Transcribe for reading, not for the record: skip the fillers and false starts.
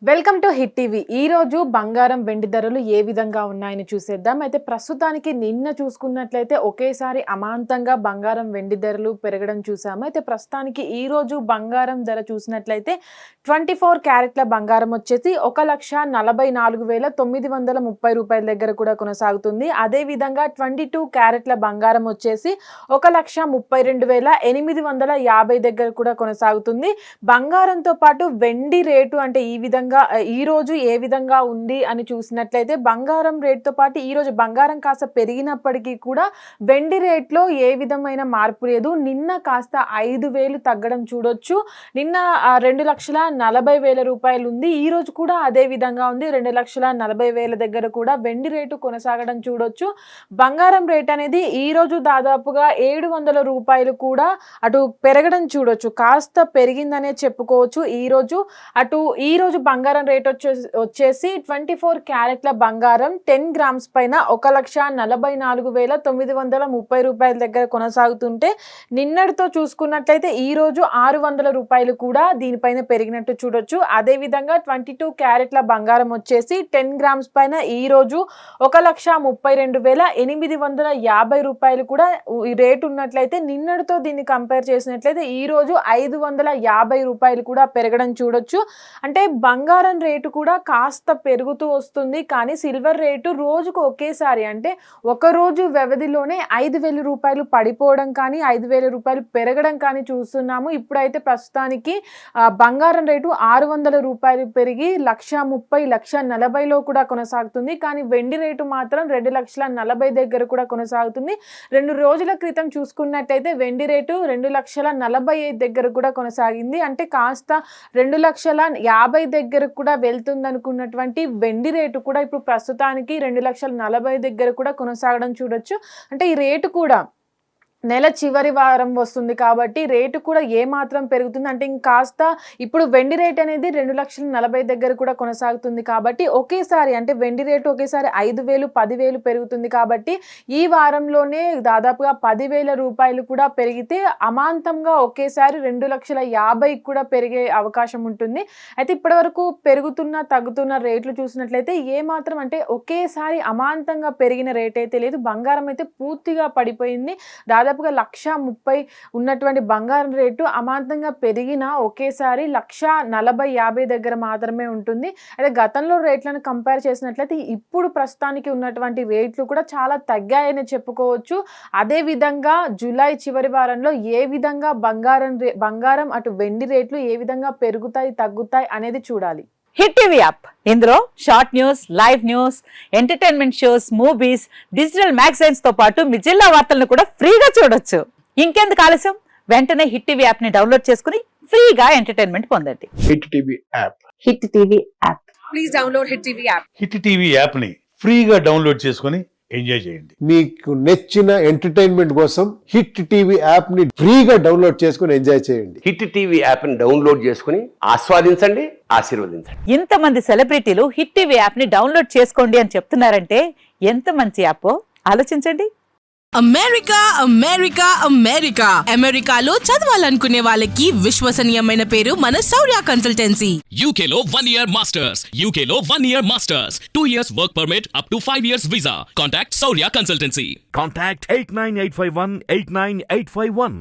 Welcome to hit TV. ఈ రోజు బంగారం వెండి ధరలు ఏ విధంగా ఉన్నాయని చూసేద్దాం. అయితే ప్రస్తుతానికి నిన్న చూసుకున్నట్లయితే ఒకేసారి అమాంతంగా బంగారం వెండి ధరలు పెరగడం చూసాము. అయితే ప్రస్తుతానికి ఈ రోజు బంగారం ధర చూసినట్లయితే 24 క్యారెట్ల బంగారం వచ్చేసి 1,44,930 రూపాయల దగ్గర కూడా కొనసాగుతుంది. అదేవిధంగా 22 క్యారెట్ల బంగారం వచ్చేసి 1,32,850 దగ్గర కూడా కొనసాగుతుంది. బంగారంతో పాటు వెండి రేటు అంటే ఈ రోజు ఏ విధంగా ఉంది అని చూసినట్లయితే బంగారం రేటుతో పాటు ఈ రోజు బంగారం కాస్త పెరిగినప్పటికీ కూడా వెండి రేట్లో ఏ విధమైన మార్పు లేదు. నిన్న కాస్త 5,000 తగ్గడం చూడొచ్చు. నిన్న 2,40,000 రూపాయలు ఉంది. ఈ రోజు కూడా అదే విధంగా ఉంది. 2,40,000 దగ్గర కూడా వెండి రేటు కొనసాగడం చూడొచ్చు. బంగారం రేట్ అనేది ఈ రోజు దాదాపుగా 700 రూపాయలు కూడా అటు పెరగడం చూడొచ్చు. కాస్త పెరిగిందనే చెప్పుకోవచ్చు. ఈ రోజు బంగారం రేట్ వచ్చేసి 24 క్యారెట్ల బంగారం 10 గ్రామ్స్ పైన 1,44,930 రూపాయల దగ్గర కొనసాగుతుంటే నిన్నటితో చూసుకున్నట్లయితే ఈ రోజు 600 రూపాయలు కూడా దీనిపైన పెరిగినట్టు చూడొచ్చు. అదేవిధంగా 22 క్యారెట్ల బంగారం వచ్చేసి 10 గ్రామ్స్ పైన ఈ రోజు 1,32,850 రూపాయలు కూడా ఈ రేటు ఉన్నట్లయితే నిన్నటితో దీన్ని కంపేర్ చేసినట్లయితే ఈ రోజు 550 రూపాయలు కూడా పెరగడం చూడొచ్చు. అంటే బంగారం రేటు కూడా కాస్త పెరుగుతూ వస్తుంది. కానీ సిల్వర్ రేటు రోజుకు ఒకేసారి అంటే ఒక రోజు వ్యవధిలోనే 5,000 రూపాయలు పడిపోవడం కానీ 5,000 రూపాయలు పెరగడం కానీ చూస్తున్నాము. ఇప్పుడైతే ప్రస్తుతానికి బంగారం రేటు 600 రూపాయలు పెరిగి 1,30,000 1,40,000లో కూడా కొనసాగుతుంది. కానీ వెండి రేటు మాత్రం 2,40,000 దగ్గర కూడా కొనసాగుతుంది. 2 రోజుల క్రితం చూసుకున్నట్టయితే వెండి రేటు 2,45,000 దగ్గర కూడా కొనసాగింది. అంటే కాస్త 2,50,000 దగ్గర కూడా వెళ్తుంది అనుకున్నటువంటి వెండి రేటు కూడా ఇప్పుడు ప్రస్తుతానికి 2,40,000 దగ్గర కూడా కొనసాగడం చూడొచ్చు. అంటే ఈ రేటు కూడా నెల చివరి వారం వస్తుంది కాబట్టి రేటు కూడా ఏ మాత్రం పెరుగుతుంది అంటే ఇంకాస్త ఇప్పుడు వెండి రేట్ అనేది 2,40,000 దగ్గర కూడా కొనసాగుతుంది కాబట్టి ఒకేసారి అంటే వెండి రేటు ఒకేసారి 5,000 10,000 పెరుగుతుంది కాబట్టి ఈ వారంలోనే దాదాపుగా 10,000 రూపాయలు కూడా పెరిగితే అమాంతంగా ఒకేసారి 2,50,000 కూడా పెరిగే అవకాశం ఉంటుంది. అయితే ఇప్పటివరకు పెరుగుతున్న తగ్గుతున్న రేట్లు చూసినట్లయితే ఏ మాత్రం అంటే ఒకేసారి అమాంతంగా పెరిగిన రేట్ అయితే లేదు. బంగారం అయితే పూర్తిగా పడిపోయింది. దాదాపుగా 1,30,000 ఉన్నటువంటి బంగారం రేటు అమాంతంగా పెరిగినా ఒకేసారి 1,40,000 దగ్గర మాత్రమే ఉంటుంది. అయితే గతంలో రేట్లను కంపేర్ చేసినట్లయితే ఇప్పుడు ప్రస్తుతానికి ఉన్నటువంటి రేట్లు కూడా చాలా తగ్గాయని చెప్పుకోవచ్చు. అదేవిధంగా జూలై చివరి వారంలో ఏ విధంగా బంగారం అటు వెండి రేట్లు ఏ విధంగా పెరుగుతాయి తగ్గుతాయి అనేది చూడాలి. హిట్ టీవీ యాప్ ఇందులో short news, live news, entertainment shows, movies, digital magazines తో పాటు మీ జిల్లా వార్తలను కూడా ఫ్రీగా చూడొచ్చు. ఇంకెందుకు ఆలస్యం, వెంటనే హిట్ టీవీ యాప్ ని డౌన్లోడ్ చేసుకుని ఫ్రీగా ఎంటర్టైన్మెంట్ పొందండి. Hit TV app. Hit TV app. Please download hit TV app. Hit TV app ని ఫ్రీగా డౌన్లోడ్ చేసుకుని ఎంజాయ్ చేయండి. మీకు నచ్చిన ఎంటర్టైన్మెంట్ కోసం హిట్ టీవీ యాప్ ని ఫ్రీగా డౌన్లోడ్ చేసుకుని ఎంజాయ్ చేయండి. హిట్ టీవీ యాప్ ని డౌన్లోడ్ చేసుకుని ఆస్వాదించండి, ఆశీర్వదించండి. ఇంతమంది సెలబ్రిటీలు హిట్ టీవీ యాప్ ని డౌన్లోడ్ చేసుకోండి అని చెప్తున్నారంటే ఎంత మంచి యాప్ ఆలోచించండి. అమెరికా అమెరికా అమెరికా అమెరికాలో చదవాలనుకునే వాళ్ళకి విశ్వసనీయమైన పేరు మన శౌర్య కన్సల్టెన్సీ. UK లో 1 year masters. UK లో 1 year masters. 2 years work permit up to 5 years visa. Contact Saurya Consultancy. Contact 89851 89851.